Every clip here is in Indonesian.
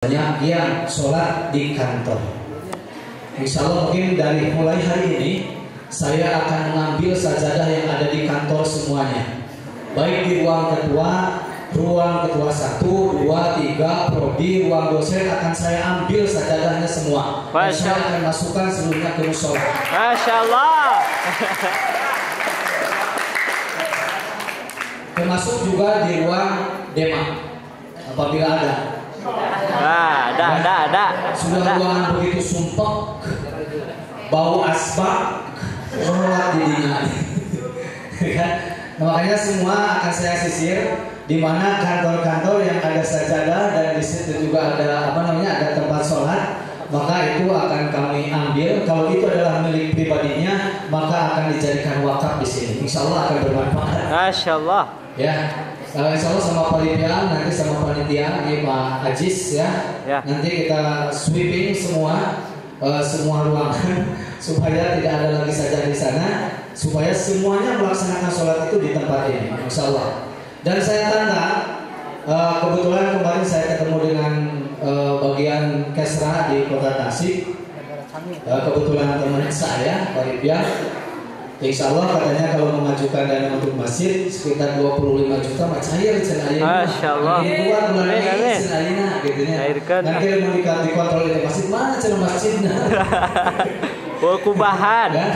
banyak yang sholat di kantor. Insya Allah mungkin dari mulai hari ini saya akan mengambil sajadah yang ada di kantor semuanya, baik di ruang ketua 1, 2, 3, prodi, ruang dosen akan saya ambil sajadahnya semua. Dan saya akan masukkan seluruhnya ke musola. Masya Allah. Termasuk juga di ruang dema apabila ada. Ada. Sudah ruangan begitu sumpek, bau asbak, sholat jadinya. Kan? Makanya semua akan saya sisir, di mana kantor-kantor yang ada sajadah dan di situ juga ada ada tempat sholat, maka itu akan kami ambil. Kalau itu adalah milik pribadinya, maka akan dijadikan wakaf di sini. Insya Allah akan bermanfaat. Masya Allah. Ya. Insya Allah sama panitia, nanti sama panitia ini Pak Ajis ya. Nanti kita sweeping semua ruangan supaya tidak ada lagi saja di sana, supaya semuanya melaksanakan sholat itu di tempat ini, Insya Allah. Dan saya tanda kebetulan kemarin saya ketemu dengan bagian Kesra di Kota Tasik. Kebetulan teman saya Pak Ribia. Insya Allah katanya kalau mengajukan dana untuk masjid sekitar 25 juta cair cenayina. Masya Allah. Ini keluar bulan ini cenayina gitu ya. Dan kita mau dikontrol di masjid, mana cenah masjidnya? Oh kubahan. Ya,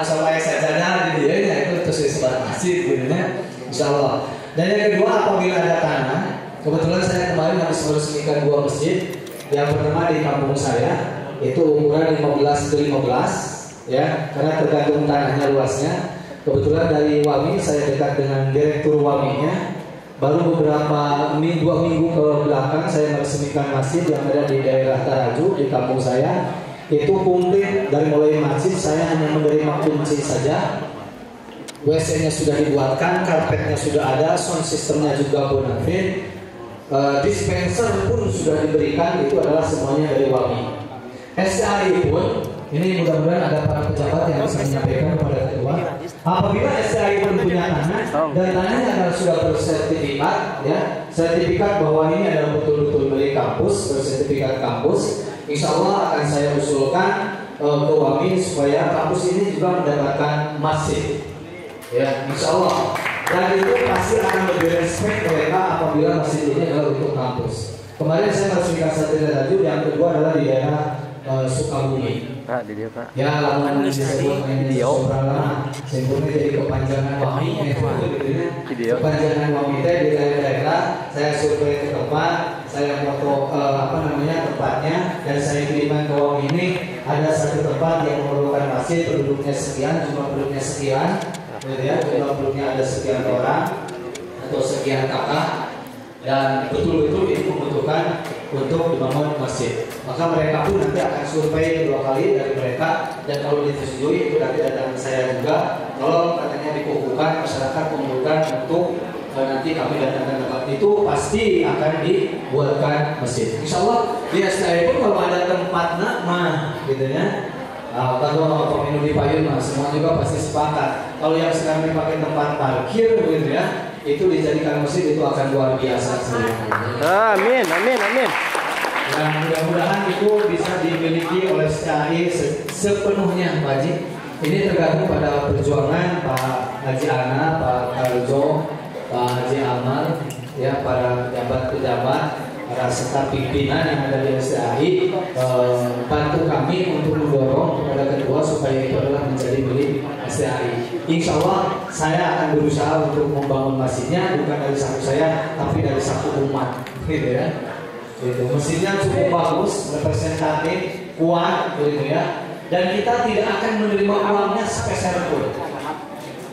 sampai sajadah di dia itu terus disebar masjid gitu ya. Insya Allah. Dan yang kedua, apabila ada tanah, kebetulan saya kemarin habis meresmikan 2 masjid. Yang pertama di kampung saya itu ukuran 15x15. Ya, karena tergantung tanahnya luasnya. Kebetulan dari Wami saya dekat dengan direktur Waminya. Baru beberapa 2 minggu ke belakang saya meresmikan masjid yang ada di daerah Taraju di kampung saya. Itu komplit dari mulai masjid, saya hanya menerima kunci saja. WC-nya sudah dibuatkan, karpetnya sudah ada, sound systemnya juga bonafide, dispenser pun sudah diberikan. Itu adalah semuanya dari Wami. SCI pun ini mudah-mudahan ada para pejabat yang bisa menyampaikan kepada ketua. Apabila SCI pun punya tanah dan tanahnya adalah sudah bersertifikat, ya, sertifikat bahwa ini adalah betul-betul milik kampus, bersertifikat kampus, insya Allah akan saya usulkan ke Wami supaya kampus ini juga mendapatkan masjid. Ya, insya Allah. Dan itu pasti akan lebih respect mereka apabila masjid ini adalah untuk kampus. Kemarin saya meresmikan satu Taraju, yang kedua adalah di daerah Sukabumi. Pak, di dia Pak. Ya, lamun disebut sobrala, sebutnya jadi kepanjangan Wami. Kepanjangan Wami di daerah. Saya survei ke tempat, saya foto tempatnya, dan saya kirimkan ke Wami ini. Ada satu tempat yang memerlukan masjid, penduduknya sekian, jumlah penduduknya sekian, ya, jumlah penduduknya ada sekian orang atau sekian kakak, dan betul-betul itu membutuhkan untuk dibangun masjid. Maka mereka pun nanti akan survei 2 kali dari mereka, dan kalau disetujui itu nanti datang ke saya juga. Kalau katanya dikukuhkan masyarakat membutuhkan untuk nanti kami datangkan tempat itu, pasti akan dibuatkan masjid. Insya Allah di STI pun kalau ada tempat gitu ya. Kalau pemilu di payung semua juga pasti sepakat. Kalau yang sekarang dipakai tempat parkir gitu ya, itu dijadikan masjid, itu akan luar biasa sebenarnya. Amin. Dan mudah-mudahan itu bisa dimiliki oleh SCI sepenuhnya, Pak Haji. Ini tergantung pada perjuangan Pak Haji Ana, Pak Karjo, Pak Haji Amal, ya, para pejabat-pejabat, para staf pimpinan yang ada di SCI, bantu kami untuk mendorong kepada ketua supaya itu adalah menjadi milik SCI. Insya Allah saya akan berusaha untuk membangun masjidnya bukan dari satu saya, tapi dari satu umat, gitu ya. Itu mesinnya cukup bagus, representatif, kuat, gitu ya. Dan kita tidak akan menerima uangnya sepeser pun.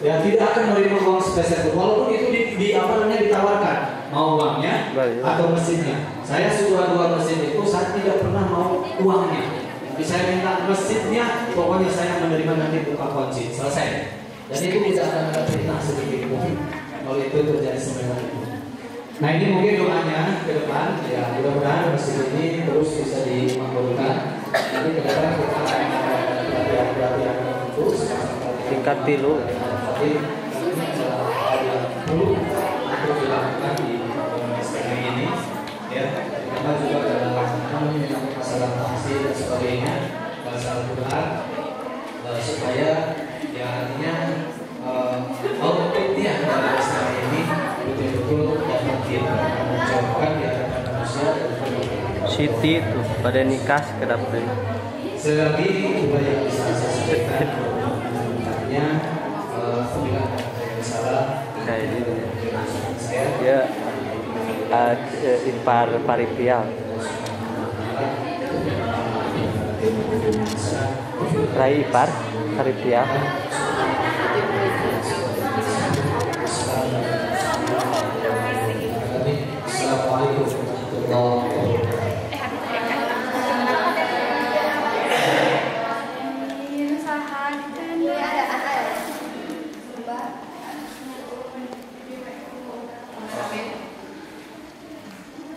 Ya, tidak akan menerima uang sepeser pun. Walaupun itu ditawarkan, mau uangnya atau mesinnya. Saya sudah 2 mesin itu, saya tidak pernah mau uangnya. Tapi saya minta mesinnya, pokoknya saya menerima nanti buka kunci, selesai. Dan itu tidak akan ada fitnah sedikit pun. Kalau itu terjadi sebenarnya itu. Nah, ini mungkin doanya ke depan, ya, mudah-mudahan masjid ini terus bisa dimakmurkan. Nanti ke depan kita akan ada pelatihan tertentu Tingkat tilu. Untuk dilakukan di STM ini, ya, karena juga dalam Al-Quran supaya ya artinya outputnya dari istilah ini betul-betul dapat kita ucapkan di hadapan manusia. Siti itu pada nikah kedapatan. Selagi upaya yang bisa saya sampaikan, artinya apabila ada salah, Kayak gitu. saya Ya, ipar paripial. Rai ipar paripial. Assalamualaikum warahmatullahi wabarakatuh.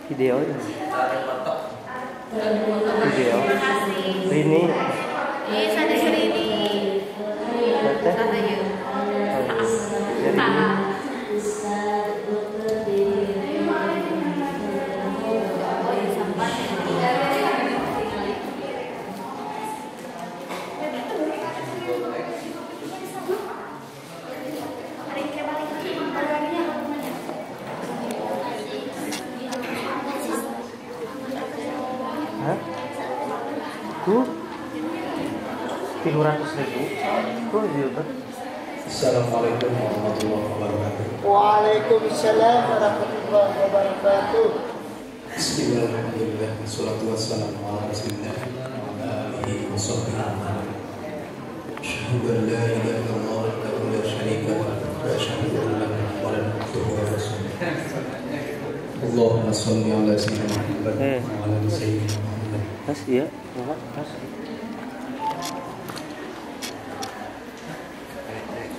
Video ini tuh 300.000 tuh juga. Assalamualaikum warahmatullahi wabarakatuh. Waalaikumsalam warahmatullahi wabarakatuh. Bismillahirrahmanirrahim. Wassalatu wassalamu ala Rasulillah wa ala alihi wa sahbihi. Asyhadu an la ilaha illallah wahdahu la syarika lah wa asyhadu anna Muhammadan abduhu wa rasuluh. Allahumma shalli ala sayyidina Muhammad wa ala ali sayyidina Muhammad. Tas iya, tas.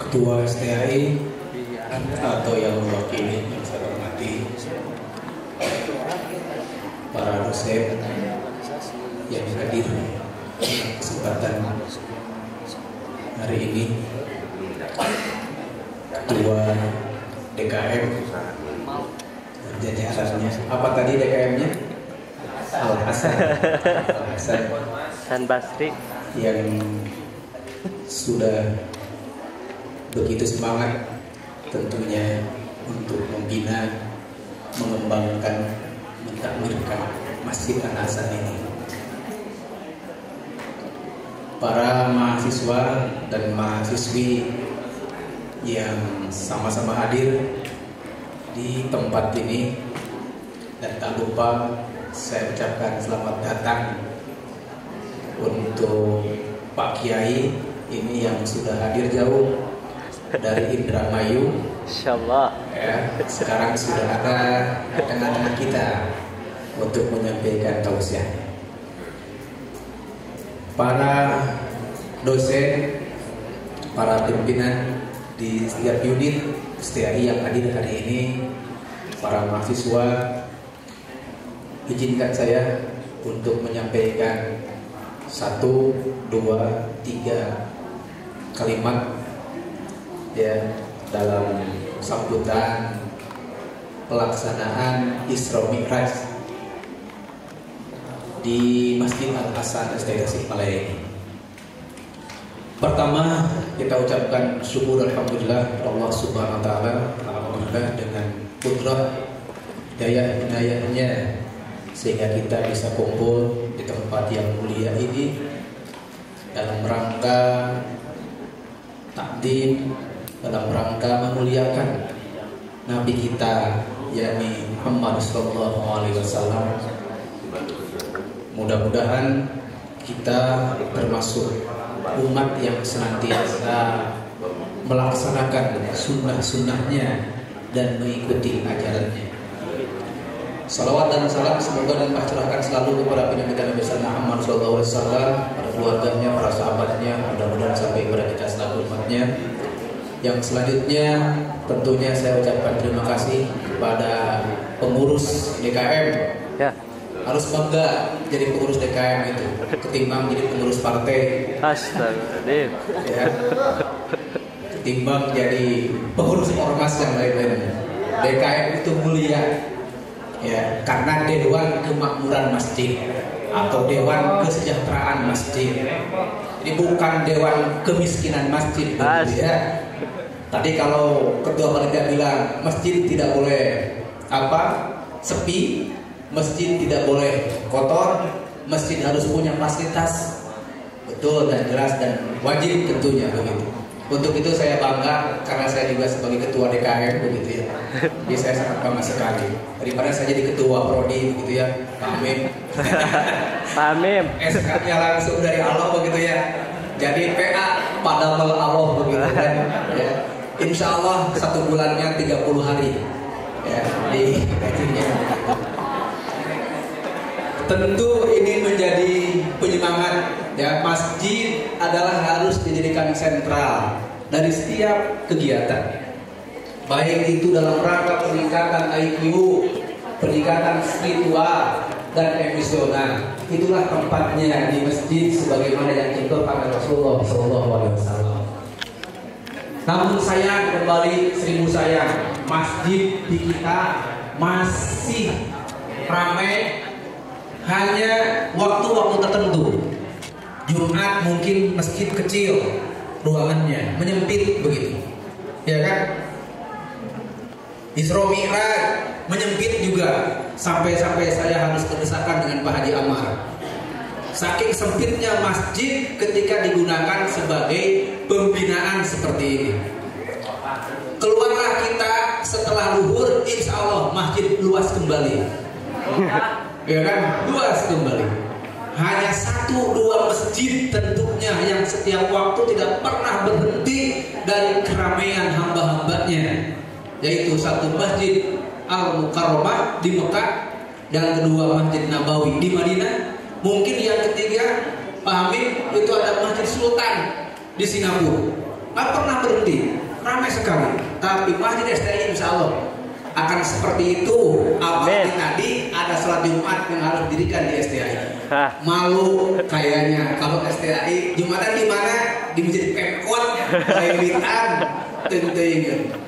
Ketua STAI atau yang mewakili yang saya hormati, para dosen yang hadir kesempatan hari ini, Ketua DKM jajarannya, apa tadi DKM-nya? Al-Hasan San Basri yang sudah begitu semangat tentunya untuk membina, mengembangkan, mentakmirkan Masjid Al-Hasan ini. Para mahasiswa dan mahasiswi yang sama-sama hadir di tempat ini, dan tak lupa saya ucapkan selamat datang untuk Pak Kiai ini yang sudah hadir jauh dari Indramayu, insyaallah ya, sekarang sudah ada di tengah-tengah kita untuk menyampaikan tausiah. Para dosen, para pimpinan di setiap unit STAI yang hadir hari ini, para mahasiswa, izinkan saya untuk menyampaikan 1, 2, 3 kalimat ya dalam sambutan pelaksanaan Isra Mi'raj di Masjid Al-Hasan STAI Tasikmalaya ini. Pertama, kita ucapkan syukur alhamdulillah Allah Subhanahu wa taala, alhamdulillah dengan kudrah daya inayahnya sehingga kita bisa kumpul di tempat yang mulia ini dalam rangka takdim, dalam rangka memuliakan Nabi kita yakni Muhammad sallallahu alaihi wasallam. Mudah-mudahan kita termasuk umat yang senantiasa melaksanakan sunnah-sunnahnya dan mengikuti ajarannya. Salawat dan salam semoga dan tercurahkan selalu kepada penyakit Nabi Muhammad SAW, para keluarganya, para sahabatnya, mudah-mudahan sampai kepada kita selalu umatnya. Yang selanjutnya tentunya saya ucapkan terima kasih kepada pengurus DKM. ya. Harus bangga jadi pengurus DKM itu ketimbang jadi pengurus partai. Astagfirullahaladzim. Ya. Ketimbang jadi pengurus ormas yang lain-lainnya. DKM itu mulia. ya, karena Dewan Kemakmuran Masjid atau Dewan Kesejahteraan Masjid. Ini bukan Dewan Kemiskinan Masjid, ya. Tadi kalau ketua panitia bilang masjid tidak boleh sepi, masjid tidak boleh kotor, masjid harus punya fasilitas, betul dan jelas dan wajib tentunya begitu. Untuk itu saya bangga karena saya juga sebagai ketua DKM begitu ya. Jadi saya sangat bangga sekali. Daripada saya jadi ketua prodi begitu ya, Pak Amim. Pak Amim. SK-nya langsung dari Allah begitu ya. Jadi PA pada Allah begitu kan. Ya. Insya Allah 1 bulannya 30 hari ya, di gajinya. Tentu ini menjadi penyemangat ya, masjid adalah harus dijadikan sentral dari setiap kegiatan, baik itu dalam rangka peningkatan IQ, peningkatan spiritual dan emosional. Itulah tempatnya di masjid sebagaimana yang dicontohkan oleh Rasulullah SAW. Namun sayang, kembali 1000 sayang, masjid di kita masih ramai hanya waktu-waktu tertentu. Jumat mungkin masjid kecil ruangannya, menyempit begitu, ya kan? Isra Mi'raj menyempit juga, sampai-sampai saya harus berdesakan dengan Pak Haji Amar. Saking sempitnya masjid ketika digunakan sebagai pembinaan seperti ini. Keluarlah kita setelah luhur, insya Allah masjid luas kembali. Ya kan, luas kembali. Hanya 1-2 masjid tentunya yang setiap waktu tidak pernah berhenti dari keramaian hamba-hambanya, yaitu satu masjid Al-Mukarramah di Mekah dan kedua Masjid Nabawi di Madinah. Mungkin yang ketiga Pak Hamid itu ada Masjid Sultan di Singapura. Nggak pernah berhenti, ramai sekali. Tapi Masjid STI insya Allah akan seperti itu. Apalagi tadi ada sholat Jumat yang harus didirikan di STI. Malu kayaknya kalau STI Jumatan di mana? Di Masjid Pemkot, Kalimantan, tentu.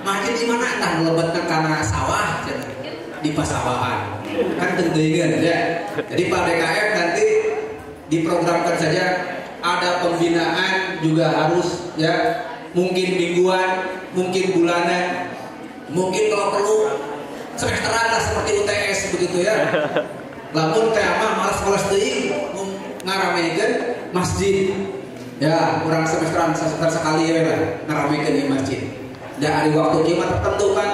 Masjid di mana? Entah lebatnya karena sawah, di pasawahan. Kan tentu ya. Jadi Pak DKM nanti diprogramkan saja ada pembinaan juga harus ya, mungkin mingguan, mungkin bulanan. Mungkin kalau perlu semesteran lah seperti UTS begitu ya. Lamun teh mah malas kelas teuing ngaramekeun masjid. Ya, kurang semester sekali ya lah ngaramekeun di masjid. Dan ada waktu kiamat tertentu kan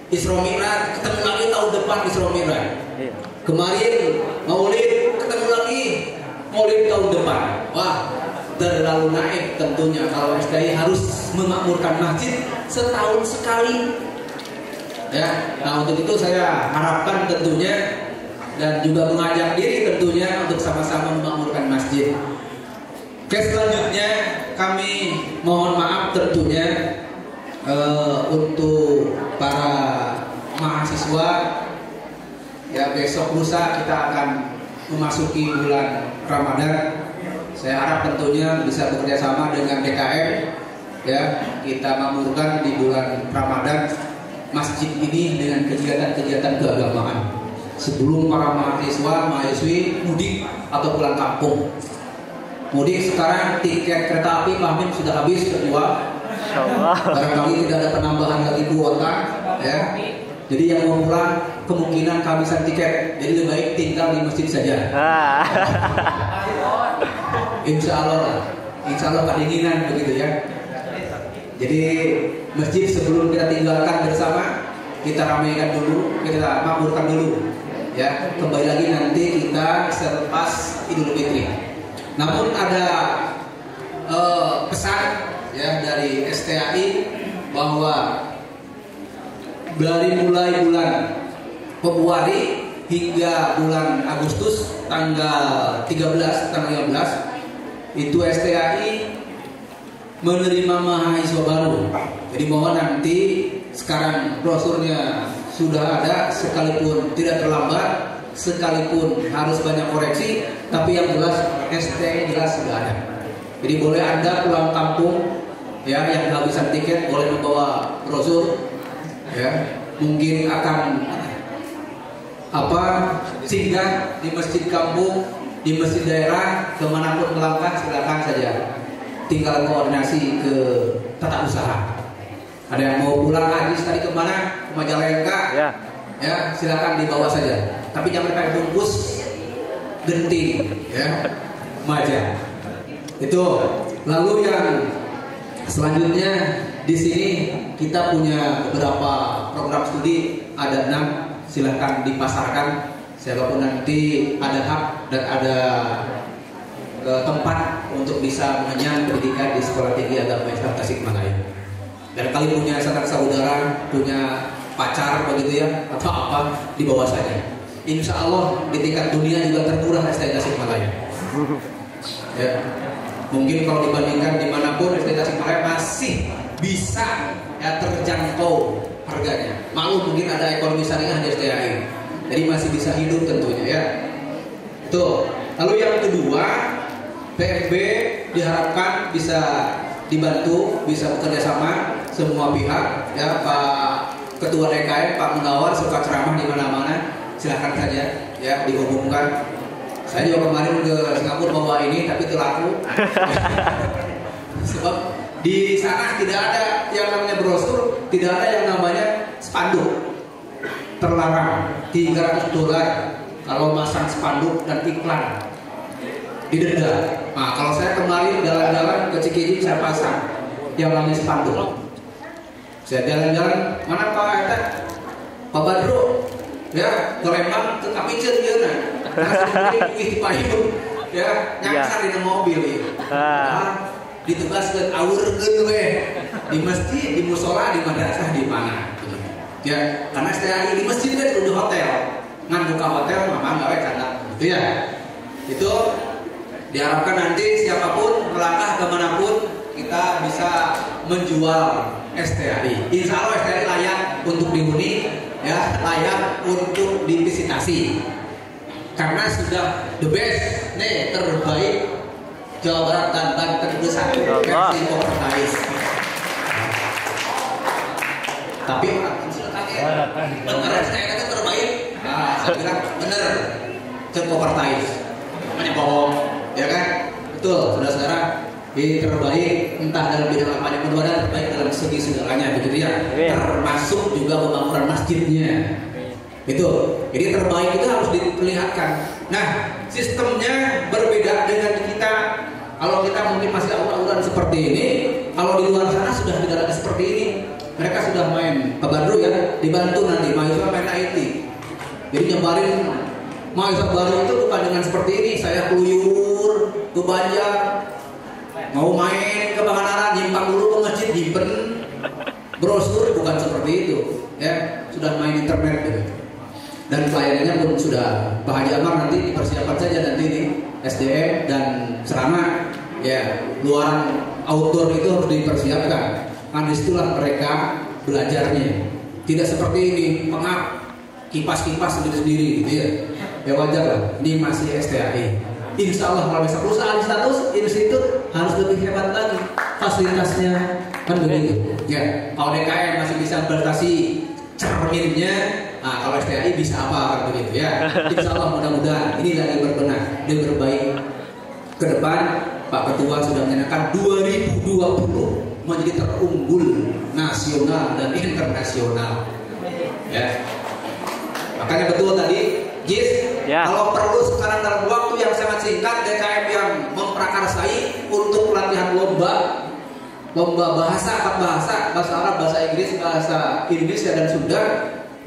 Isra Mi'raj, ketemu lagi tahun depan Isra Mi'raj. Kemarin Maulid, ketemu lagi Maulid tahun depan. Wah, terlalu naik tentunya kalau SDI harus memakmurkan masjid setahun sekali. Ya, nah untuk itu saya harapkan tentunya dan juga mengajak diri tentunya untuk sama-sama memakmurkan masjid. Oke, selanjutnya kami mohon maaf tentunya untuk para mahasiswa ya, besok lusa kita akan memasuki bulan Ramadan. Saya harap tentunya bisa bekerja sama dengan DKM ya, kita makmurkan di bulan Ramadan masjid ini dengan kegiatan-kegiatan keagamaan sebelum para mahasiswi mudik atau pulang kampung. Mudik sekarang tiket kereta api Pak Amin sudah habis terjual. Barangkali tidak ada penambahan lagi kuota ya. Jadi yang mau pulang kemungkinan kehabisan tiket. Jadi lebih baik tinggal di masjid saja. Insya Allah kedinginan begitu ya. Jadi masjid sebelum kita tinggalkan bersama, kita ramaikan dulu, kita makmurkan dulu ya. Kembali lagi nanti kita selepas Idul Fitri. Namun ada pesan ya dari STAI bahwa dari mulai bulan Februari hingga bulan Agustus tanggal 13, tanggal 15 itu STAI menerima mahasiswa baru. Jadi mohon nanti sekarang brosurnya sudah ada, sekalipun tidak terlambat, sekalipun harus banyak koreksi, tapi yang jelas STI jelas sudah ada. Jadi boleh Anda pulang kampung ya, yang kehabisan tiket boleh membawa brosur ya. Mungkin akan singgah di masjid kampung, di masjid daerah, kemanapun melangkah silakan saja. Tinggal koordinasi ke tata usaha. Ada yang mau pulang haji tadi kemana? Ke Majalengka? Ya, silakan dibawa saja. Tapi jangan pakai bungkus genting, ya, maja. Itu. Lalu yang selanjutnya di sini kita punya beberapa program studi, ada 6, silahkan dipasarkan. Siapapun nanti ada hak dan ada tempat untuk bisa mengenyam pendidikan di Sekolah Tinggi Agama Islam Tasikmalaya. Dan kali punya saudara, punya pacar begitu ya, atau apa, dibawa saja. Insya Allah di tingkat dunia juga termurah STI Tasikmalaya. Ya. Mungkin kalau dibandingkan dimanapun STI Tasikmalaya masih bisa ya terjangkau harganya. Maklum mungkin ada ekonomi syariah di STI, jadi masih bisa hidup tentunya ya. Tuh. Lalu yang kedua, PMB diharapkan bisa dibantu, bisa bekerja sama semua pihak ya. Pak Ketua DKM, Pak Munawar suka ceramah di mana-mana, silahkan saja ya dihubungkan. Saya juga kemarin ke Singapura bawa ini tapi terlaku. Sebab di sana tidak ada yang namanya brosur, tidak ada yang namanya spanduk. Terlarang $300 kalau masang spanduk dan iklan, didenda. Nah, kalau saya kemarin jalan-jalan ke Cikijing saya pasang yang namanya spanduk. Saya jalan-jalan, mana Pak Eta? Pak Badro, ya, ke Lembang, ke Kapicen dia nah. Karena di payung, ya, nyangsar di mobil ya. Nah, ditugaskan awurkeun we di masjid, di musola, di madrasah, di mana. Ya, karena saya di masjid kan udah hotel. Ngan buka hotel memang gawe canda. Gitu ya. Itu diharapkan nanti siapapun melangkah kemanapun kita bisa menjual STI. Insya Allah STI layak untuk dihuni, ya, layak untuk divisitasi. Karena sudah the best, nih terbaik Jawa Barat dan Banten itu satu versi overnice. Tapi bener STI itu terbaik. Nah, saya bilang bener, cukup overnice. Namanya bohong, ya kan? Betul, saudara-saudara. Ini terbaik entah dalam bidang apa, yang kedua terbaik dalam segi segalanya begitu ya, termasuk juga pembangunan masjidnya itu. Jadi terbaik itu harus diperlihatkan. Nah, sistemnya berbeda dengan kita. Kalau kita mungkin masih awal-awalan seperti ini, kalau di luar sana sudah tidak lagi seperti ini. Mereka sudah main Pak Badru ya, dibantu nanti mahasiswa main IT. Jadi nyebarin mahasiswa baru itu bukan dengan seperti ini. Saya keluyur ke Banjar, mau main ke Pangandaran, nyimpang dulu ke masjid, nyimpen brosur, bukan seperti itu ya, sudah main internet gitu. Dan pelayanannya pun sudah Pak Haji Amar nanti dipersiapkan saja nanti di SDM dan Serana ya, luaran outdoor itu harus dipersiapkan. Kan disitulah mereka belajarnya. Tidak seperti ini pengap kipas-kipas sendiri-sendiri gitu ya. Ya wajar lah, ini masih STI. Insya Allah kalau bisa perusahaan status institut harus lebih hebat lagi fasilitasnya kan begitu. Ya, kalau DKM masih bisa berprestasi cerminnya, nah kalau STI bisa apa kan begitu ya. Insya Allah mudah-mudahan ini lagi berbenah dan berbaik ke depan. Pak Ketua sudah menyatakan 2020 menjadi terunggul nasional dan internasional. Ya, makanya betul tadi, Jis. Ya. Kalau perlu sekarang dalam waktu yang sangat singkat DKM yang memprakarsai untuk pelatihan lomba bahasa, 4 bahasa Arab, bahasa Inggris, bahasa Indonesia dan Sunda,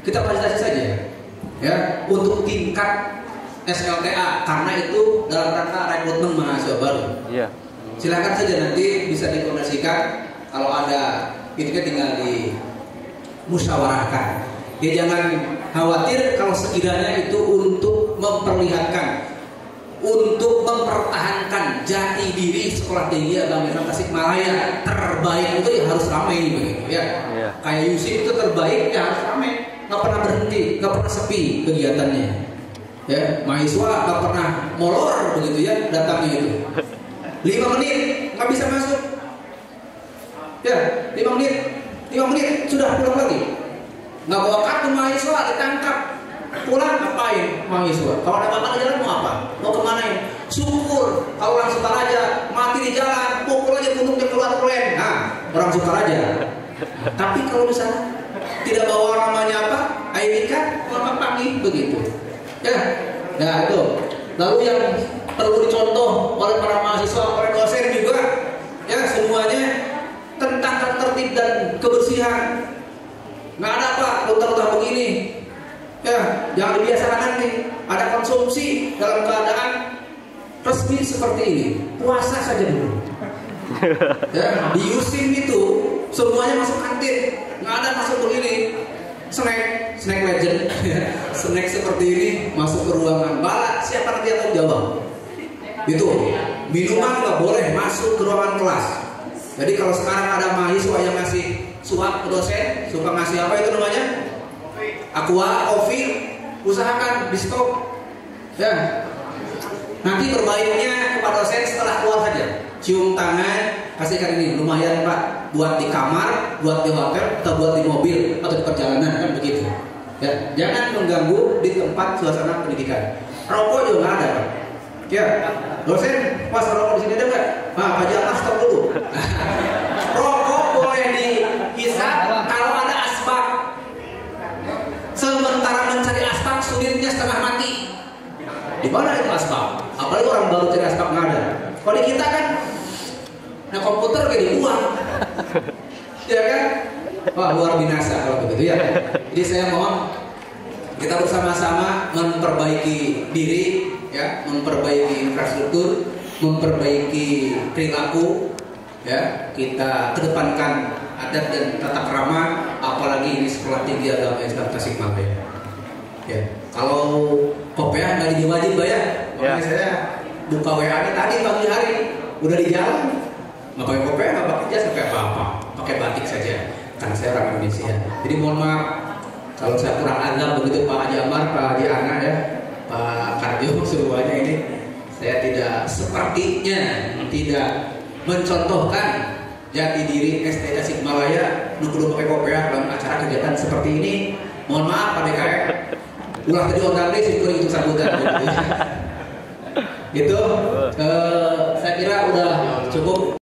kita fasilitasi saja ya untuk tingkat SLTA karena itu dalam rangka rekrutmen mahasiswa baru. Iya. Silakan saja nanti bisa dikoordinasikan kalau ada itu kan tinggal dimusyawarahkan. Ya jangan khawatir kalau sekiranya itu untuk memperlihatkan, untuk mempertahankan jati diri Sekolah Tinggi Agama Islam Tasikmalaya terbaik itu ya harus ramai begitu ya. Yeah. Kayak Yusuf itu terbaik ya harus ramai, nggak pernah berhenti, nggak pernah sepi kegiatannya. Ya, mahasiswa nggak pernah molor begitu ya datangnya itu. 5 menit nggak bisa masuk. Ya, 5 menit sudah pulang lagi. Nggak bawa kartu mahasiswa ditangkap. pulang ngapain mahasiswa? Kalau ada makan di jalan mau apa? Mau kemana? Syukur. Kalau orang Sukaraja mati di jalan, pukul aja puntuknya keluar keluar. Nah, orang Sukaraja. Tapi kalau di sana tidak bawa namanya apa? ID card, selamat pagi begitu. Ya, nah itu. Lalu yang perlu dicontoh oleh para mahasiswa, oleh dosen juga, ya semuanya tentang tertib dan kebersihan. Nggak ada apa, lutar-lutar begini. Ya, jangan dibiasakan nanti. Ada konsumsi dalam keadaan resmi seperti ini. Puasa saja dulu. Ya, di Yusim itu semuanya masuk kantin, nggak ada masuk begini. Snack legend, snack seperti ini masuk ke ruangan. Bala siapa nanti yang jawab? Itu minuman nggak boleh masuk ke ruangan kelas. Jadi kalau sekarang ada mahasiswa yang ngasih suap ke dosen, suka ngasih apa itu namanya? Aqua, kopi, usahakan di stop. Ya. Nanti berbaiknya kepada dosen setelah keluar saja. Cium tangan, kasihkan ini lumayan Pak, buat di kamar, buat di hotel, atau buat di mobil atau di perjalanan kan begitu. Ya, jangan mengganggu di tempat suasana pendidikan. Rokok juga nggak ada Pak. Ya, dosen, Mas rokok di sini ada nggak? Nah, Pak Jalan stop dulu. Rokok boleh dihisap kalau ada asbak. Sementara mencari asbak sulitnya setengah mati. Di mana itu asbak? Apalagi orang baru cari asbak nggak ada. Kalau di kita kan, nah komputer kayak dibuang, ya kan? Wah luar binasa kalau begitu ya. Jadi saya mohon kita bersama-sama memperbaiki diri, ya, memperbaiki infrastruktur, memperbaiki perilaku, ya. Kita kedepankan adat dan tata krama, apalagi ini sekolah tinggi agama Islam Tasikmalaya. Ya, kalau kopiah nggak diwajib bayar, makanya saya buka WA-nya tadi pagi hari udah di jalan, nggak pakai kopiah, nggak pakai jas, nggak pakai apa-apa, pakai batik saja, karena saya orang Indonesia. Jadi mohon maaf kalau saya kurang adab begitu Pak Haji Amar, Pak Haji Ana ya, Pak Kardio semuanya ini, saya tidak sepertinya tidak mencontohkan jati diri SD Tasikmalaya nukudu pakai kopiah dalam acara kegiatan seperti ini. Mohon maaf Pak DKM, ulah tadi ondang deh sih itu sambutan. Gitu, saya kira udah